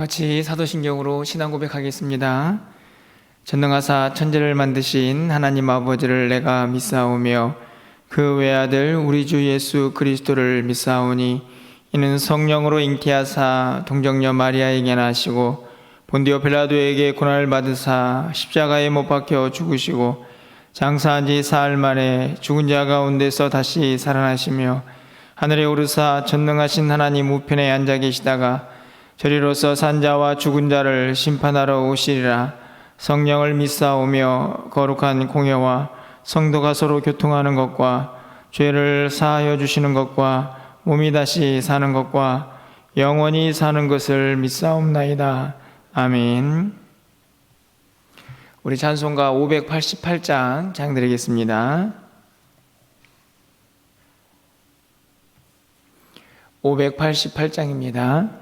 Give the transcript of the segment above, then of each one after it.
같이 사도신경으로 신앙 고백하겠습니다. 전능하사 천지를 만드신 하나님 아버지를 내가 믿사오며 그 외아들 우리 주 예수 그리스도를 믿사오니 이는 성령으로 잉태하사 동정녀 마리아에게 나시고 본디오 빌라도에게 고난을 받으사 십자가에 못 박혀 죽으시고 장사한 지 사흘 만에 죽은 자 가운데서 다시 살아나시며 하늘에 오르사 전능하신 하나님 우편에 앉아 계시다가 저리로서 산자와 죽은 자를 심판하러 오시리라. 성령을 믿사오며 거룩한 공회와 성도가 서로 교통하는 것과 죄를 사하여 주시는 것과 몸이 다시 사는 것과 영원히 사는 것을 믿사옵나이다. 아멘. 우리 찬송가 588장 장드리겠습니다. 588장입니다.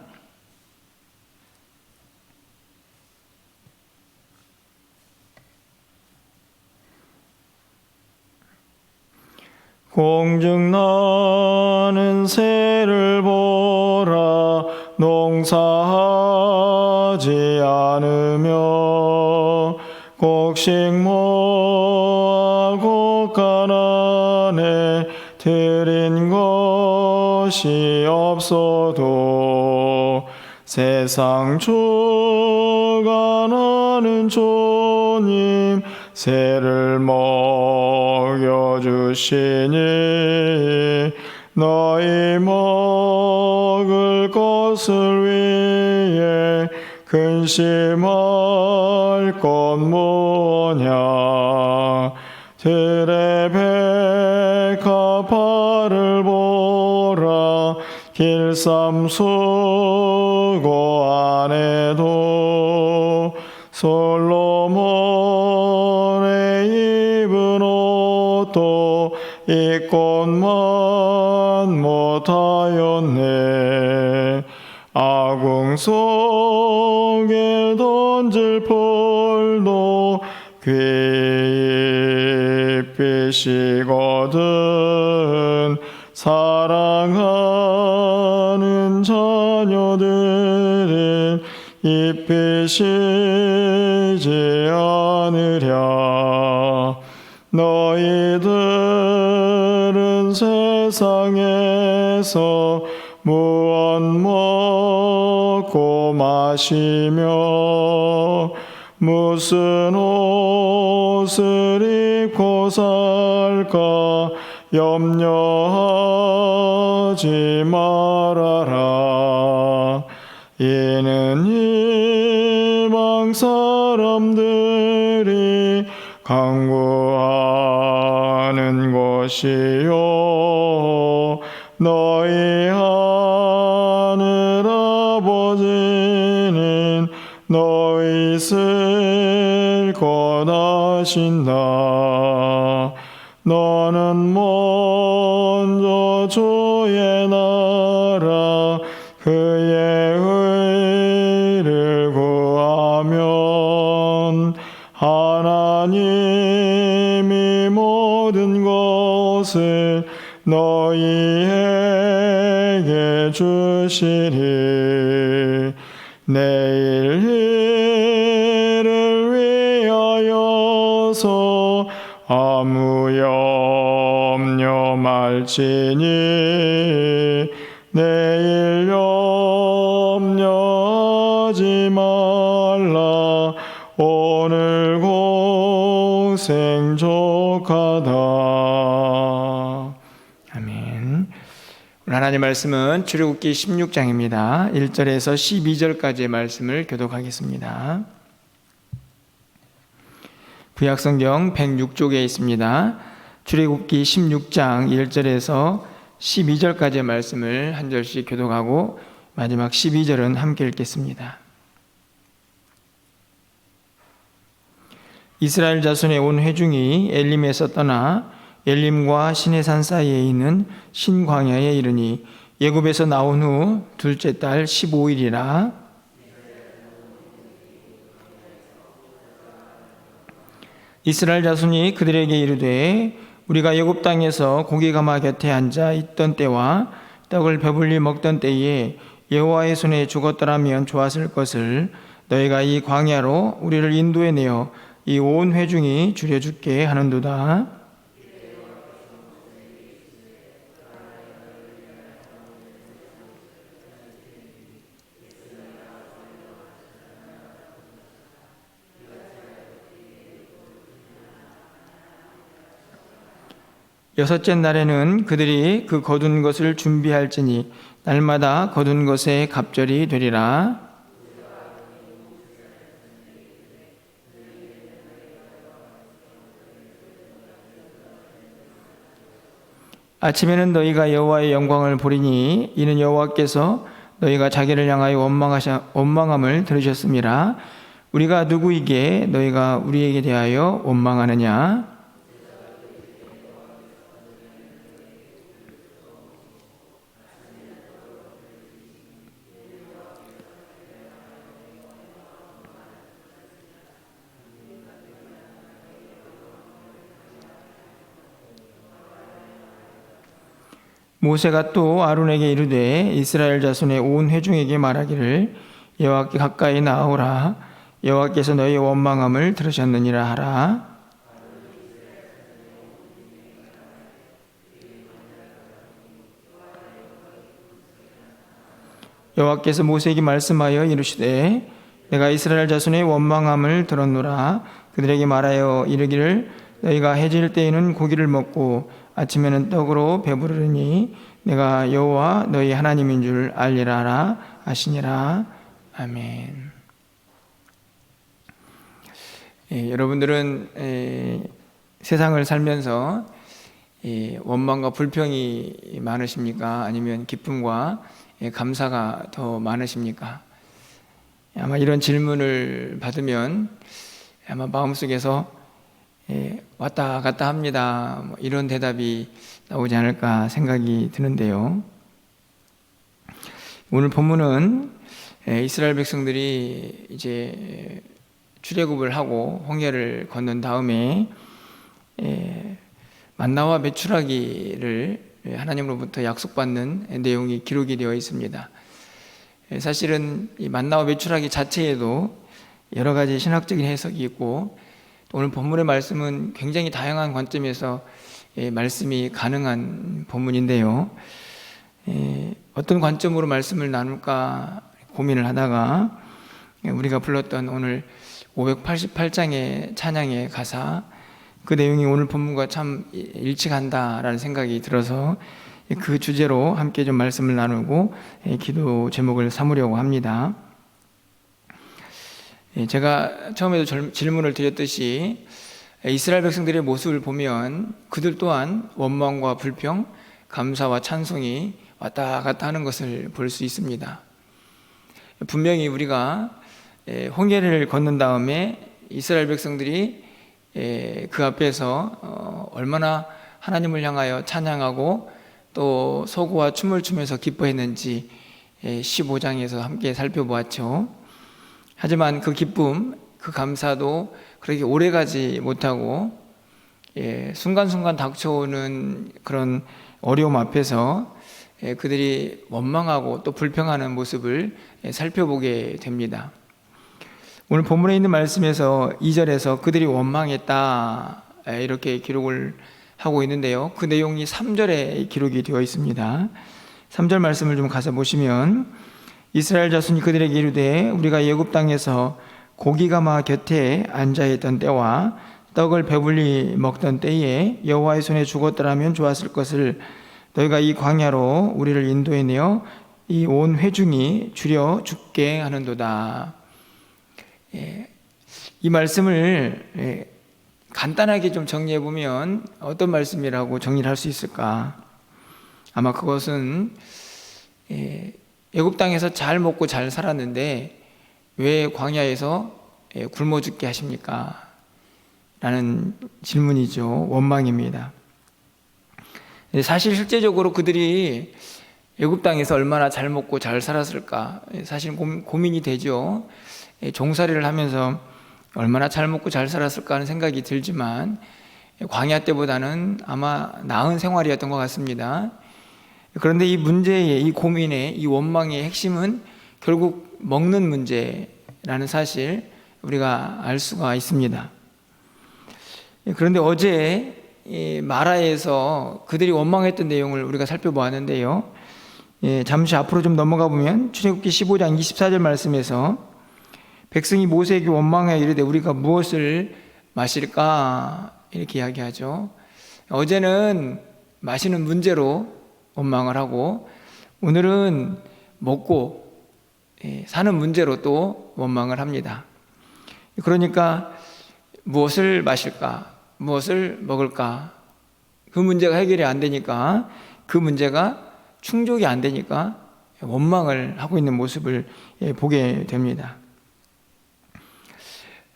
공중 나는 새를 보라 농사하지 않으며 곡식 모아 곡간안에 들인 것이 없어도 세상 주관하는 주님 새를 먹여주시니 너희 먹을 것을 위해 근심할 것 뭐냐. 들의 백합화를 보라 길쌈 수고 안 해도 솔로몬의 입은 옷도 입것만 못하였네. 아궁 속에 던질 풀도 귀입히시거든 사랑하는 자녀들은 입히시지 않으랴. 너희들은 세상에서 무엇 먹고 마시며 무슨 옷을 입고 살까 염려하지 말아라. 이는 이방 사람들이 강구하는 것이요 너희 하늘 아버지는 너희 쓸 것 아신다. 너는 먼저 주의 나라 그의 의를 구하면 하나님이 모든 것을 너희에게 주시리. 내일 일을 위하여서 아무 염려 말지니 내일 염려하지 말라. 오늘 고생 족하다. 아멘. 오늘 하나님 말씀은 출애굽기 16장입니다. 1절에서 12절까지의 말씀을 교독하겠습니다. 구약성경 106쪽에 있습니다. 출애굽기 16장 1절에서 12절까지의 말씀을 한 절씩 교독하고 마지막 12절은 함께 읽겠습니다. 이스라엘 자손의 온 회중이 엘림에서 떠나 엘림과 시내산 사이에 있는 신광야에 이르니 애굽에서 나온 후 둘째 달 15일이라. 이스라엘 자손이 그들에게 이르되 우리가 애굽 땅에서 고기 가마 곁에 앉아 있던 때와 떡을 배불리 먹던 때에 여호와의 손에 죽었더라면 좋았을 것을 너희가 이 광야로 우리를 인도해내어 이 온 회중이 줄여죽게 하는도다. 여섯째 날에는 그들이 그 거둔 것을 준비할지니 날마다 거둔 것에 갑절이 되리라. 아침에는 너희가 여호와의 영광을 보리니 이는 여호와께서 너희가 자기를 향하여 원망함을 들으셨음이라. 우리가 누구이기에 너희가 우리에게 대하여 원망하느냐? 모세가 또 아론에게 이르되 이스라엘 자손의 온 회중에게 말하기를 여호와께 가까이 나아오라. 여호와께서 너희의 원망함을 들으셨느니라 하라. 여호와께서 모세에게 말씀하여 이르시되 내가 이스라엘 자손의 원망함을 들었노라. 그들에게 말하여 이르기를 너희가 해질 때에는 고기를 먹고 아침에는 떡으로 배부르니 내가 여호와 너희 하나님인 줄 알리라 하라 하시니라. 아멘. 여러분들은 세상을 살면서 원망과 불평이 많으십니까? 아니면 기쁨과 감사가 더 많으십니까? 아마 이런 질문을 받으면 아마 마음속에서 왔다 갔다 합니다. 이런 대답이 나오지 않을까 생각이 드는데요. 오늘 본문은 이스라엘 백성들이 이제 출애굽을 하고 홍해를 건넌 다음에 만나와 메추라기를 하나님으로부터 약속받는 내용이 기록이 되어 있습니다. 사실은 이 만나와 메추라기 자체에도 여러 가지 신학적인 해석이 있고 오늘 본문의 말씀은 굉장히 다양한 관점에서 말씀이 가능한 본문인데요. 어떤 관점으로 말씀을 나눌까 고민을 하다가 우리가 불렀던 오늘 588장의 찬양의 가사, 그 내용이 오늘 본문과 참 일치한다라는 생각이 들어서 그 주제로 함께 좀 말씀을 나누고 기도 제목을 삼으려고 합니다. 제가 처음에도 질문을 드렸듯이 이스라엘 백성들의 모습을 보면 그들 또한 원망과 불평, 감사와 찬송이 왔다 갔다 하는 것을 볼 수 있습니다. 분명히 우리가 홍해를 건넌 다음에 이스라엘 백성들이 그 앞에서 얼마나 하나님을 향하여 찬양하고 또 소고와 춤을 추면서 기뻐했는지 15장에서 함께 살펴보았죠. 하지만 그 기쁨, 그 감사도 그렇게 오래가지 못하고 순간순간 닥쳐오는 그런 어려움 앞에서 그들이 원망하고 또 불평하는 모습을 살펴보게 됩니다. 오늘 본문에 있는 말씀에서 2절에서 그들이 원망했다 이렇게 기록을 하고 있는데요. 그 내용이 3절에 기록이 되어 있습니다. 3절 말씀을 좀 가서 보시면 이스라엘 자손이 그들에게 이르되 우리가 애굽 땅에서 고기가마 곁에 앉아있던 때와 떡을 배불리 먹던 때에 여호와의 손에 죽었더라면 좋았을 것을 너희가 이 광야로 우리를 인도해내어 이 온 회중이 줄여 죽게 하는도다. 이 말씀을 간단하게 좀 정리해 보면 어떤 말씀이라고 정리를 할 수 있을까? 아마 그것은 애굽 땅에서 잘 먹고 잘 살았는데 왜 광야에서 굶어 죽게 하십니까? 라는 질문이죠. 원망입니다. 사실 실제적으로 그들이 애굽 땅에서 얼마나 잘 먹고 잘 살았을까? 사실 고민이 되죠. 종살이를 하면서 얼마나 잘 먹고 잘 살았을까 하는 생각이 들지만 광야 때보다는 아마 나은 생활이었던 것 같습니다. 그런데 이 문제의, 이 고민의, 이 원망의 핵심은 결국 먹는 문제라는 사실 우리가 알 수가 있습니다. 그런데 어제 마라에서 그들이 원망했던 내용을 우리가 살펴보았는데요. 잠시 앞으로 좀 넘어가 보면 출애굽기 15장 24절 말씀에서 백성이 모세에게 원망하여 이르되 우리가 무엇을 마실까 이렇게 이야기하죠. 어제는 마시는 문제로 원망을 하고 오늘은 먹고 사는 문제로 또 원망을 합니다. 그러니까 무엇을 마실까, 무엇을 먹을까, 그 문제가 해결이 안 되니까, 그 문제가 충족이 안 되니까 원망을 하고 있는 모습을 보게 됩니다.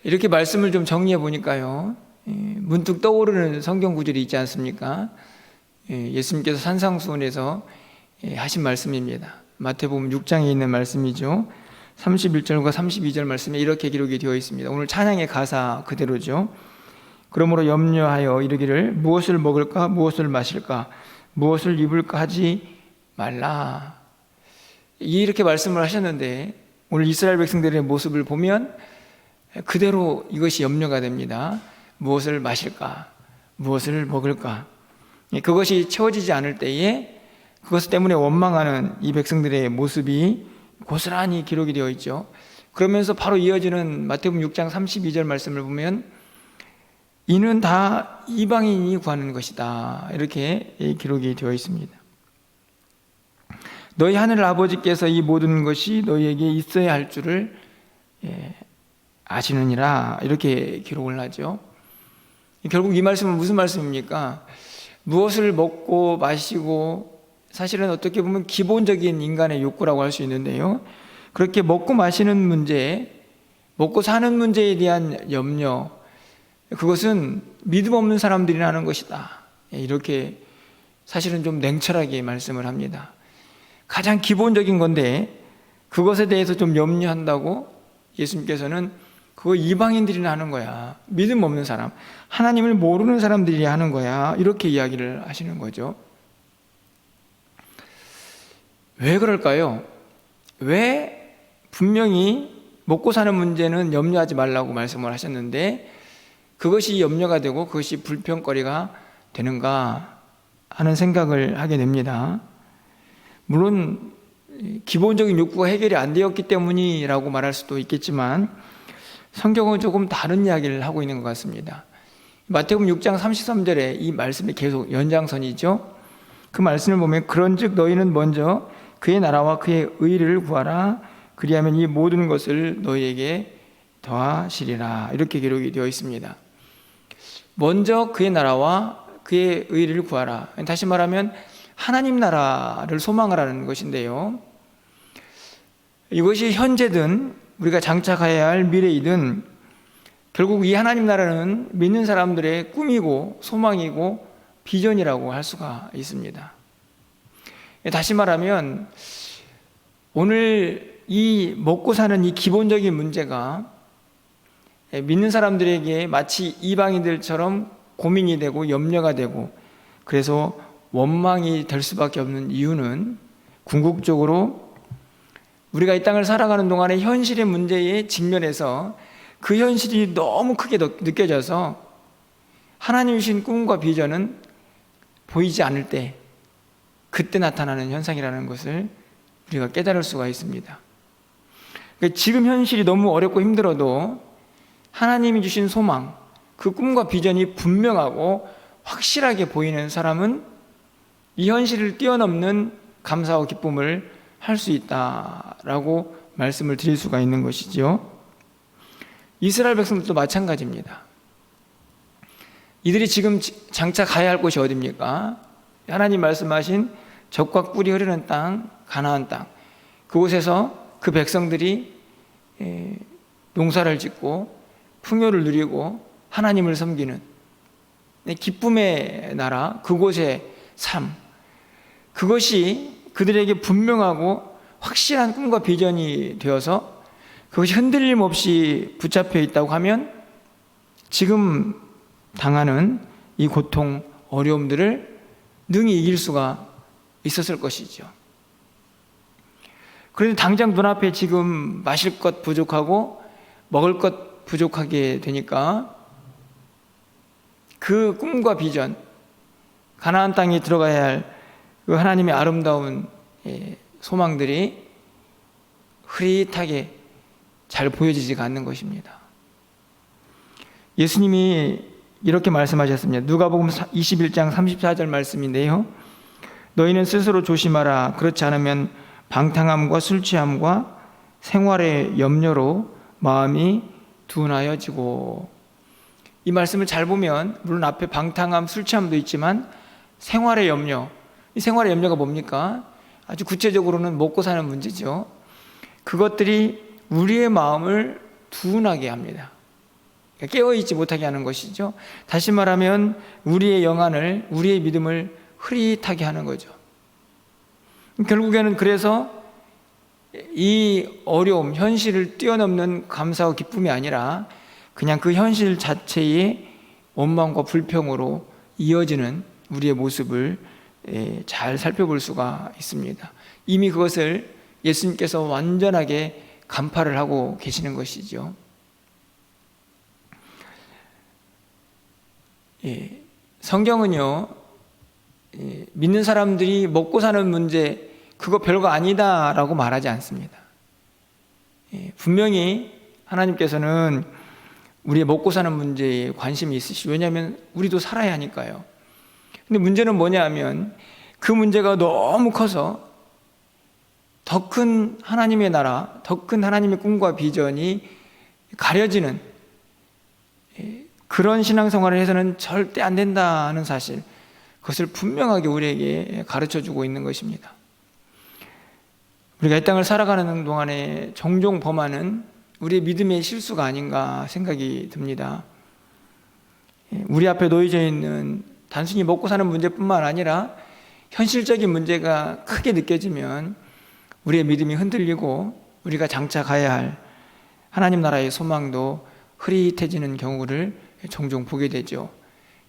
이렇게 말씀을 좀 정리해 보니까요, 문득 떠오르는 성경 구절이 있지 않습니까? 예수님께서 산상수훈에서 하신 말씀입니다. 마태복음 6장에 있는 말씀이죠. 31절과 32절 말씀에 이렇게 기록이 되어 있습니다. 오늘 찬양의 가사 그대로죠. 그러므로 염려하여 이르기를 무엇을 먹을까, 무엇을 마실까, 무엇을 입을까 하지 말라. 이렇게 말씀을 하셨는데 오늘 이스라엘 백성들의 모습을 보면 그대로 이것이 염려가 됩니다. 무엇을 마실까, 무엇을 먹을까. 그것이 채워지지 않을 때에 그것 때문에 원망하는 이 백성들의 모습이 고스란히 기록이 되어 있죠. 그러면서 바로 이어지는 마태복음 6장 32절 말씀을 보면 이는 다 이방인이 구하는 것이다, 이렇게 기록이 되어 있습니다. 너희 하늘 아버지께서 이 모든 것이 너희에게 있어야 할 줄을 아시느니라, 이렇게 기록을 하죠. 결국 이 말씀은 무슨 말씀입니까? 무엇을 먹고 마시고, 사실은 어떻게 보면 기본적인 인간의 욕구라고 할 수 있는데요, 그렇게 먹고 마시는 문제, 먹고 사는 문제에 대한 염려, 그것은 믿음 없는 사람들이 하는 것이다, 이렇게 사실은 좀 냉철하게 말씀을 합니다. 가장 기본적인 건데 그것에 대해서 좀 염려한다고 예수님께서는 그거 이방인들이 하는 거야, 믿음 없는 사람, 하나님을 모르는 사람들이 하는 거야, 이렇게 이야기를 하시는 거죠. 왜 그럴까요? 왜 분명히 먹고 사는 문제는 염려하지 말라고 말씀을 하셨는데 그것이 염려가 되고 그것이 불평거리가 되는가 하는 생각을 하게 됩니다. 물론 기본적인 욕구가 해결이 안 되었기 때문이라고 말할 수도 있겠지만 성경은 조금 다른 이야기를 하고 있는 것 같습니다. 마태복음 6장 33절에 이 말씀이 계속 연장선이죠. 그 말씀을 보면 그런즉 너희는 먼저 그의 나라와 그의 의를 구하라, 그리하면 이 모든 것을 너희에게 더하시리라, 이렇게 기록이 되어 있습니다. 먼저 그의 나라와 그의 의를 구하라, 다시 말하면 하나님 나라를 소망하라는 것인데요, 이것이 현재든 우리가 장착해야 할 미래이든 결국 이 하나님 나라는 믿는 사람들의 꿈이고 소망이고 비전이라고 할 수가 있습니다. 다시 말하면 오늘 이 먹고 사는 이 기본적인 문제가 믿는 사람들에게 마치 이방인들처럼 고민이 되고 염려가 되고 그래서 원망이 될 수밖에 없는 이유는 궁극적으로 우리가 이 땅을 살아가는 동안에 현실의 문제에 직면해서 그 현실이 너무 크게 느껴져서 하나님 주신 꿈과 비전은 보이지 않을 때 그때 나타나는 현상이라는 것을 우리가 깨달을 수가 있습니다. 그러니까 지금 현실이 너무 어렵고 힘들어도 하나님이 주신 소망, 그 꿈과 비전이 분명하고 확실하게 보이는 사람은 이 현실을 뛰어넘는 감사와 기쁨을 할 수 있다라고 말씀을 드릴 수가 있는 것이죠. 이스라엘 백성들도 마찬가지입니다. 이들이 지금 장차 가야 할 곳이 어디입니까? 하나님 말씀하신 젖과 꿀이 흐르는 땅, 가나안 땅, 그곳에서 그 백성들이 농사를 짓고 풍요를 누리고 하나님을 섬기는 기쁨의 나라, 그곳의 삶, 그것이 그들에게 분명하고 확실한 꿈과 비전이 되어서 그것이 흔들림 없이 붙잡혀 있다고 하면 지금 당하는 이 고통, 어려움들을 능히 이길 수가 있었을 것이죠. 그런데 당장 눈앞에 지금 마실 것 부족하고 먹을 것 부족하게 되니까 그 꿈과 비전, 가나안 땅에 들어가야 할 그 하나님의 아름다운 소망들이 흐릿하게 잘 보여지지가 않는 것입니다. 예수님이 이렇게 말씀하셨습니다. 누가복음 21장 34절 말씀인데요. 너희는 스스로 조심하라. 그렇지 않으면 방탕함과 술 취함과 생활의 염려로 마음이 둔하여지고. 이 말씀을 잘 보면 물론 앞에 방탕함, 술 취함도 있지만 생활의 염려, 이 생활의 염려가 뭡니까? 아주 구체적으로는 먹고 사는 문제죠. 그것들이 우리의 마음을 둔하게 합니다. 깨어있지 못하게 하는 것이죠. 다시 말하면 우리의 영안을, 우리의 믿음을 흐릿하게 하는 거죠. 결국에는 그래서 이 어려움, 현실을 뛰어넘는 감사와 기쁨이 아니라 그냥 그 현실 자체의 원망과 불평으로 이어지는 우리의 모습을 잘 살펴볼 수가 있습니다. 이미 그것을 예수님께서 완전하게 간파를 하고 계시는 것이죠. 성경은요, 믿는 사람들이 먹고 사는 문제 그거 별거 아니다 라고 말하지 않습니다. 분명히 하나님께서는 우리의 먹고 사는 문제에 관심이 있으시고, 왜냐하면 우리도 살아야 하니까요. 근데 문제는 뭐냐 하면 그 문제가 너무 커서 더 큰 하나님의 나라, 더 큰 하나님의 꿈과 비전이 가려지는 그런 신앙생활을 해서는 절대 안 된다는 사실, 그것을 분명하게 우리에게 가르쳐주고 있는 것입니다. 우리가 이 땅을 살아가는 동안에 종종 범하는 우리의 믿음의 실수가 아닌가 생각이 듭니다. 우리 앞에 놓여져 있는 단순히 먹고 사는 문제뿐만 아니라 현실적인 문제가 크게 느껴지면 우리의 믿음이 흔들리고 우리가 장차 가야 할 하나님 나라의 소망도 흐릿해지는 경우를 종종 보게 되죠.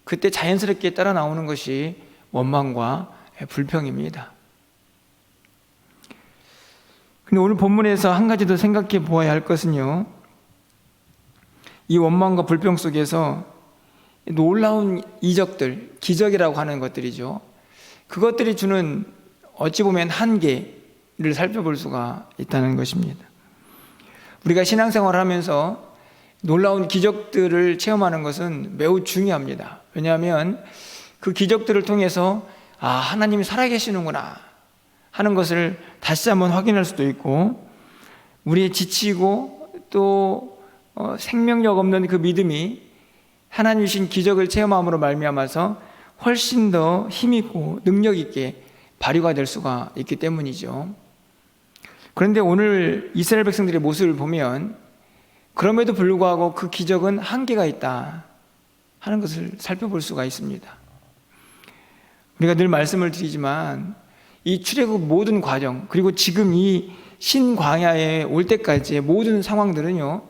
그때 자연스럽게 따라 나오는 것이 원망과 불평입니다. 근데 오늘 본문에서 한 가지 더 생각해 보아야 할 것은요, 이 원망과 불평 속에서 놀라운 이적들, 기적이라고 하는 것들이죠. 그것들이 주는 어찌 보면 한계를 살펴볼 수가 있다는 것입니다. 우리가 신앙생활을 하면서 놀라운 기적들을 체험하는 것은 매우 중요합니다. 왜냐하면 그 기적들을 통해서 하나님이 살아계시는구나 하는 것을 다시 한번 확인할 수도 있고, 우리의 지치고 또 생명력 없는 그 믿음이 하나님 주신 기적을 체험함으로 말미암아서 훨씬 더 힘있고 능력 있게 발휘가 될 수가 있기 때문이죠. 그런데 오늘 이스라엘 백성들의 모습을 보면 그럼에도 불구하고 그 기적은 한계가 있다 하는 것을 살펴볼 수가 있습니다. 우리가 늘 말씀을 드리지만 이 출애굽 모든 과정, 그리고 지금 이 신광야에 올 때까지의 모든 상황들은요,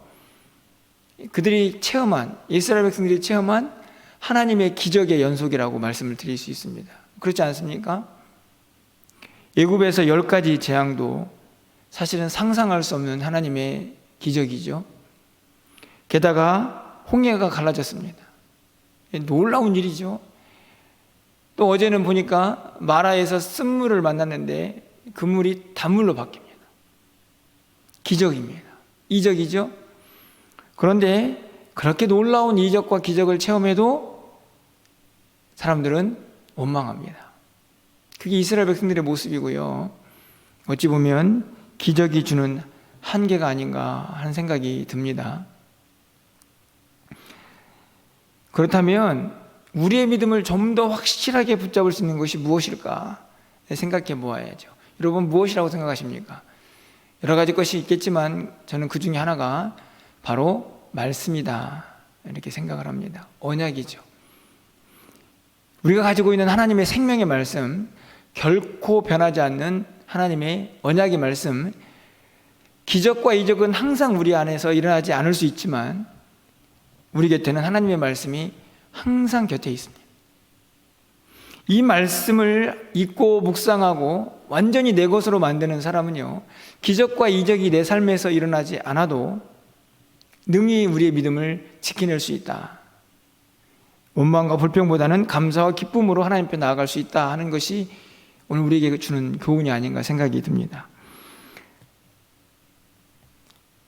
그들이 체험한, 이스라엘 백성들이 체험한 하나님의 기적의 연속이라고 말씀을 드릴 수 있습니다. 그렇지 않습니까? 애굽에서 10가지 재앙도 사실은 상상할 수 없는 하나님의 기적이죠. 게다가 홍해가 갈라졌습니다. 놀라운 일이죠. 또 어제는 보니까 마라에서 쓴물을 만났는데 그 물이 단물로 바뀝니다. 기적입니다. 이적이죠. 그런데 그렇게 놀라운 이적과 기적을 체험해도 사람들은 원망합니다. 그게 이스라엘 백성들의 모습이고요, 어찌 보면 기적이 주는 한계가 아닌가 하는 생각이 듭니다. 그렇다면 우리의 믿음을 좀 더 확실하게 붙잡을 수 있는 것이 무엇일까 생각해 보아야죠. 여러분, 무엇이라고 생각하십니까? 여러 가지 것이 있겠지만 저는 그 중에 하나가 바로 말씀이다 이렇게 생각을 합니다. 언약이죠. 우리가 가지고 있는 하나님의 생명의 말씀, 결코 변하지 않는 하나님의 언약의 말씀, 기적과 이적은 항상 우리 안에서 일어나지 않을 수 있지만 우리 곁에는 하나님의 말씀이 항상 곁에 있습니다. 이 말씀을 읽고 묵상하고 완전히 내 것으로 만드는 사람은요, 기적과 이적이 내 삶에서 일어나지 않아도 능히 우리의 믿음을 지켜낼 수 있다. 원망과 불평보다는 감사와 기쁨으로 하나님 앞에 나아갈 수 있다 하는 것이 오늘 우리에게 주는 교훈이 아닌가 생각이 듭니다.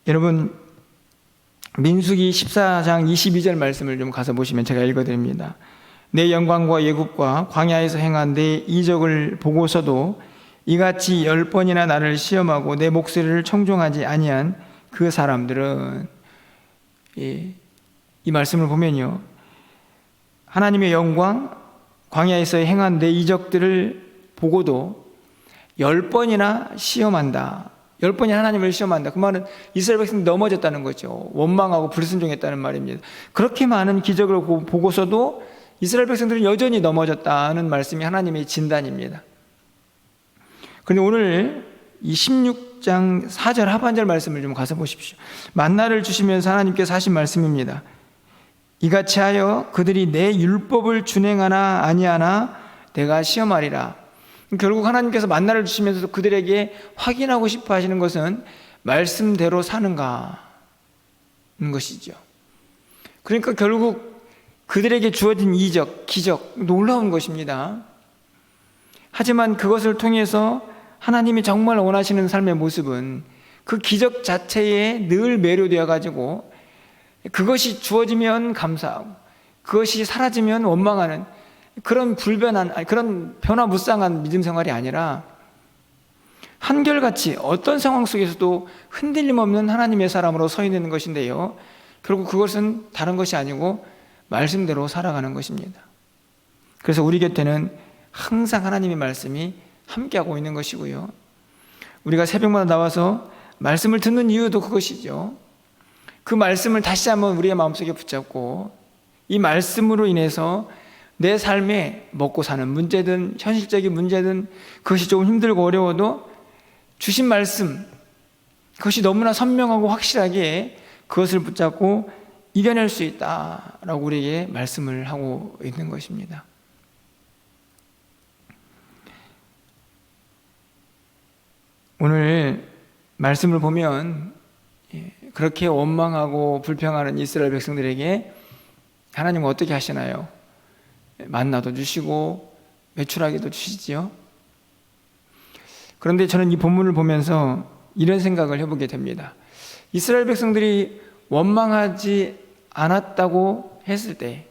여러분, 민수기 14장 22절 말씀을 좀 가서 보시면 제가 읽어드립니다. 내 영광과 예굽과 광야에서 행한 내 이적을 보고서도 이같이 10번이나 나를 시험하고 내 목소리를 청종하지 아니한 그 사람들은, 이 말씀을 보면요, 하나님의 영광, 광야에서 행한 내 이적들을 보고도 10번이나 시험한다. 10번이 하나님을 시험한다. 그 말은 이스라엘 백성이 넘어졌다는 거죠. 원망하고 불순종했다는 말입니다. 그렇게 많은 기적을 보고서도 이스라엘 백성들은 여전히 넘어졌다는 말씀이 하나님의 진단입니다. 그런데 오늘 이 16장 4절 하반절 말씀을 좀 가서 보십시오. 만나를 주시면서 하나님께서 하신 말씀입니다. 이같이 하여 그들이 내 율법을 준행하나 아니하나 내가 시험하리라. 결국 하나님께서 만나를 주시면서도 그들에게 확인하고 싶어 하시는 것은 말씀대로 사는가 하는 것이죠. 그러니까 결국 그들에게 주어진 이적, 기적, 놀라운 것입니다. 하지만 그것을 통해서 하나님이 정말 원하시는 삶의 모습은 그 기적 자체에 늘 매료되어 가지고 그것이 주어지면 감사하고 그것이 사라지면 원망하는 그런 그런 변화무쌍한 믿음 생활이 아니라 한결같이 어떤 상황 속에서도 흔들림 없는 하나님의 사람으로 서 있는 것인데요, 결국 그것은 다른 것이 아니고 말씀대로 살아가는 것입니다. 그래서 우리 곁에는 항상 하나님의 말씀이 함께하고 있는 것이고요, 우리가 새벽마다 나와서 말씀을 듣는 이유도 그것이죠. 그 말씀을 다시 한번 우리의 마음속에 붙잡고 이 말씀으로 인해서 내 삶에 먹고 사는 문제든 현실적인 문제든 그것이 조금 힘들고 어려워도 주신 말씀, 그것이 너무나 선명하고 확실하게 그것을 붙잡고 이겨낼 수 있다라고 우리에게 말씀을 하고 있는 것입니다. 오늘 말씀을 보면 그렇게 원망하고 불평하는 이스라엘 백성들에게 하나님은 어떻게 하시나요? 만나도 주시고 외출하기도 주시지요. 그런데 저는 이 본문을 보면서 이런 생각을 해보게 됩니다. 이스라엘 백성들이 원망하지 않았다고 했을 때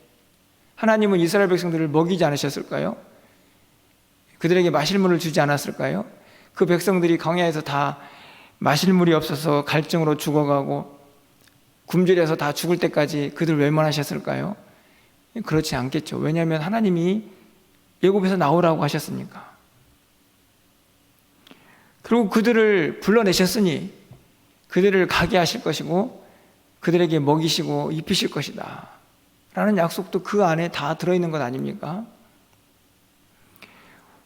하나님은 이스라엘 백성들을 먹이지 않으셨을까요? 그들에게 마실 물을 주지 않았을까요? 그 백성들이 광야에서 다 마실 물이 없어서 갈증으로 죽어가고 굶주려서 다 죽을 때까지 그들을 외면하셨을까요? 그렇지 않겠죠. 왜냐하면 하나님이 애굽에서 나오라고 하셨으니까. 그리고 그들을 불러내셨으니 그들을 가게 하실 것이고 그들에게 먹이시고 입히실 것이다 라는 약속도 그 안에 다 들어있는 것 아닙니까?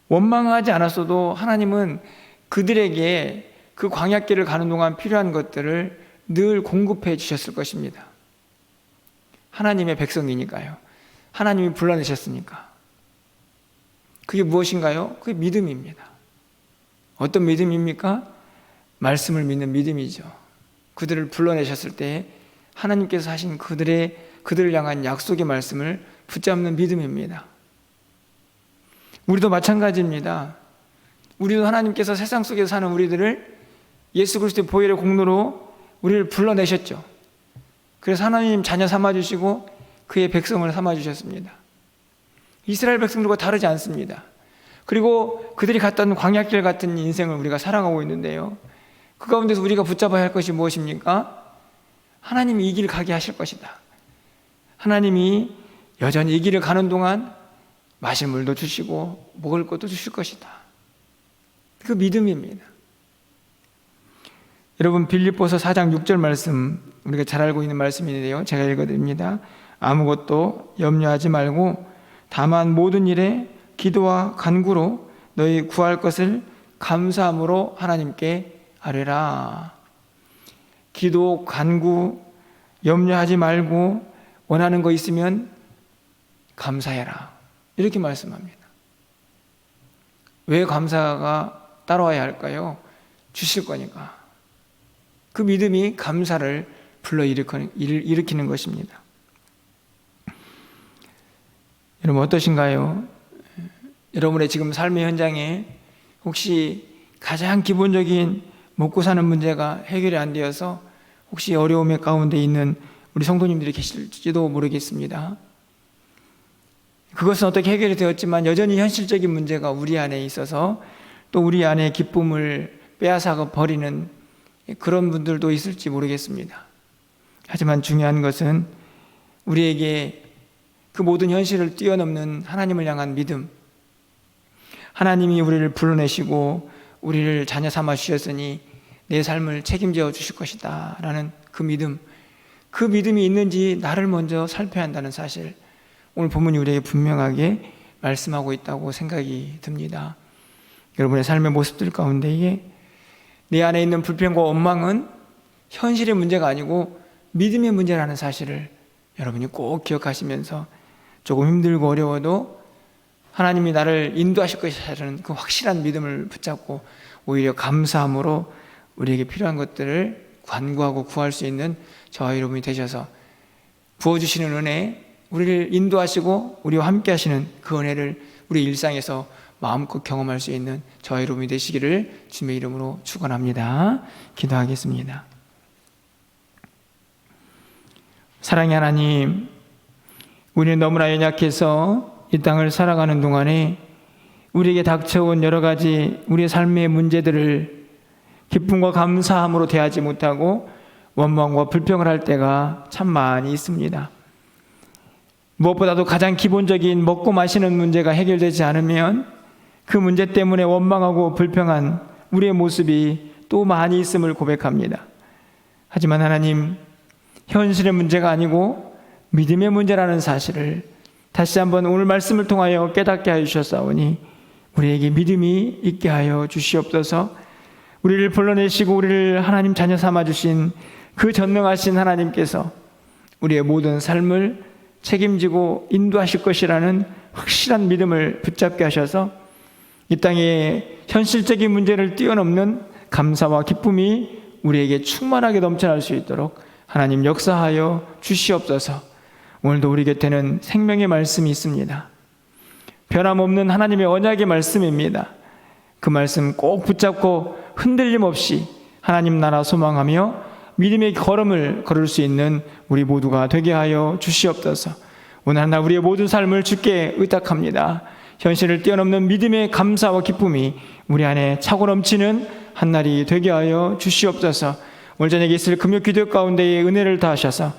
원망하지 않았어도 하나님은 그들에게 그 광야길을 가는 동안 필요한 것들을 늘 공급해 주셨을 것입니다. 하나님의 백성이니까요. 하나님이 불러내셨으니까. 그게 무엇인가요? 그게 믿음입니다. 어떤 믿음입니까? 말씀을 믿는 믿음이죠. 그들을 불러내셨을 때 하나님께서 하신 그들을 향한 약속의 말씀을 붙잡는 믿음입니다. 우리도 마찬가지입니다. 우리도 하나님께서 세상 속에서 사는 우리들을 예수 그리스도의 보혈의 공로로 우리를 불러내셨죠. 그래서 하나님 자녀 삼아주시고 그의 백성을 삼아주셨습니다. 이스라엘 백성들과 다르지 않습니다. 그리고 그들이 갔던 광야길 같은 인생을 우리가 살아가고 있는데요, 그 가운데서 우리가 붙잡아야 할 것이 무엇입니까? 하나님이 이 길 가게 하실 것이다. 하나님이 여전히 이 길을 가는 동안 마실 물도 주시고 먹을 것도 주실 것이다. 그 믿음입니다. 여러분, 빌립보서 4장 6절 말씀, 우리가 잘 알고 있는 말씀인데요, 제가 읽어드립니다. 아무것도 염려하지 말고 다만 모든 일에 기도와 간구로 너희 구할 것을 감사함으로 하나님께 아뢰라. 기도, 간구, 염려하지 말고 원하는 거 있으면 감사해라. 이렇게 말씀합니다. 왜 감사가 따라와야 할까요? 주실 거니까. 그 믿음이 감사를 일으키는 것입니다. 여러분 어떠신가요? 여러분의 지금 삶의 현장에 혹시 가장 기본적인 먹고 사는 문제가 해결이 안 되어서 혹시 어려움의 가운데 있는 우리 성도님들이 계실지도 모르겠습니다. 그것은 어떻게 해결이 되었지만 여전히 현실적인 문제가 우리 안에 있어서 또 우리 안에 기쁨을 빼앗아 버리는 그런 분들도 있을지 모르겠습니다. 하지만 중요한 것은 우리에게 그 모든 현실을 뛰어넘는 하나님을 향한 믿음, 하나님이 우리를 불러내시고 우리를 자녀 삼아 주셨으니 내 삶을 책임져 주실 것이다 라는 그 믿음, 그 믿음이 있는지 나를 먼저 살펴야 한다는 사실, 오늘 본문이 우리에게 분명하게 말씀하고 있다고 생각이 듭니다. 여러분의 삶의 모습들 가운데에 내 안에 있는 불평과 원망은 현실의 문제가 아니고 믿음의 문제라는 사실을 여러분이 꼭 기억하시면서 조금 힘들고 어려워도 하나님이 나를 인도하실 것이라는 그 확실한 믿음을 붙잡고 오히려 감사함으로 우리에게 필요한 것들을 간구하고 구할 수 있는 저와 여러분이 되셔서 부어주시는 은혜, 우리를 인도하시고 우리와 함께 하시는 그 은혜를 우리 일상에서 마음껏 경험할 수 있는 저와 여러분이 되시기를 주님의 이름으로 축원합니다. 기도하겠습니다. 사랑의 하나님, 우리는 너무나 연약해서 이 땅을 살아가는 동안에 우리에게 닥쳐온 여러 가지 우리의 삶의 문제들을 기쁨과 감사함으로 대하지 못하고 원망과 불평을 할 때가 참 많이 있습니다. 무엇보다도 가장 기본적인 먹고 마시는 문제가 해결되지 않으면 그 문제 때문에 원망하고 불평한 우리의 모습이 또 많이 있음을 고백합니다. 하지만 하나님, 현실의 문제가 아니고 믿음의 문제라는 사실을 다시 한번 오늘 말씀을 통하여 깨닫게 하여 주셨사오니 우리에게 믿음이 있게 하여 주시옵소서. 우리를 불러내시고 우리를 하나님 자녀 삼아주신 그 전능하신 하나님께서 우리의 모든 삶을 책임지고 인도하실 것이라는 확실한 믿음을 붙잡게 하셔서 이 땅의 현실적인 문제를 뛰어넘는 감사와 기쁨이 우리에게 충만하게 넘쳐날 수 있도록 하나님 역사하여 주시옵소서. 오늘도 우리 곁에는 생명의 말씀이 있습니다. 변함없는 하나님의 언약의 말씀입니다. 그 말씀 꼭 붙잡고 흔들림 없이 하나님 나라 소망하며 믿음의 걸음을 걸을 수 있는 우리 모두가 되게 하여 주시옵소서. 오늘 하나 우리의 모든 삶을 주께 의탁합니다. 현실을 뛰어넘는 믿음의 감사와 기쁨이 우리 안에 차고 넘치는 한날이 되게 하여 주시옵소서. 오늘 저녁에 있을 금요 기도 가운데에 은혜를 다하셔서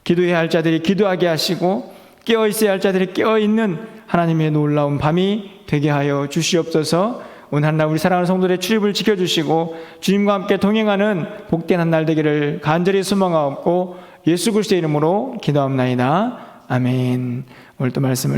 기도해야 할 자들이 기도하게 하시고 깨어있어야 할 자들이 깨어있는 하나님의 놀라운 밤이 되게 하여 주시옵소서. 오늘 한날 우리 사랑하는 성도들의 출입을 지켜주시고 주님과 함께 동행하는 복된 한날 되기를 간절히 소망하옵고 예수 그리스도의 이름으로 기도합나이다. 아멘. 오늘 또 말씀을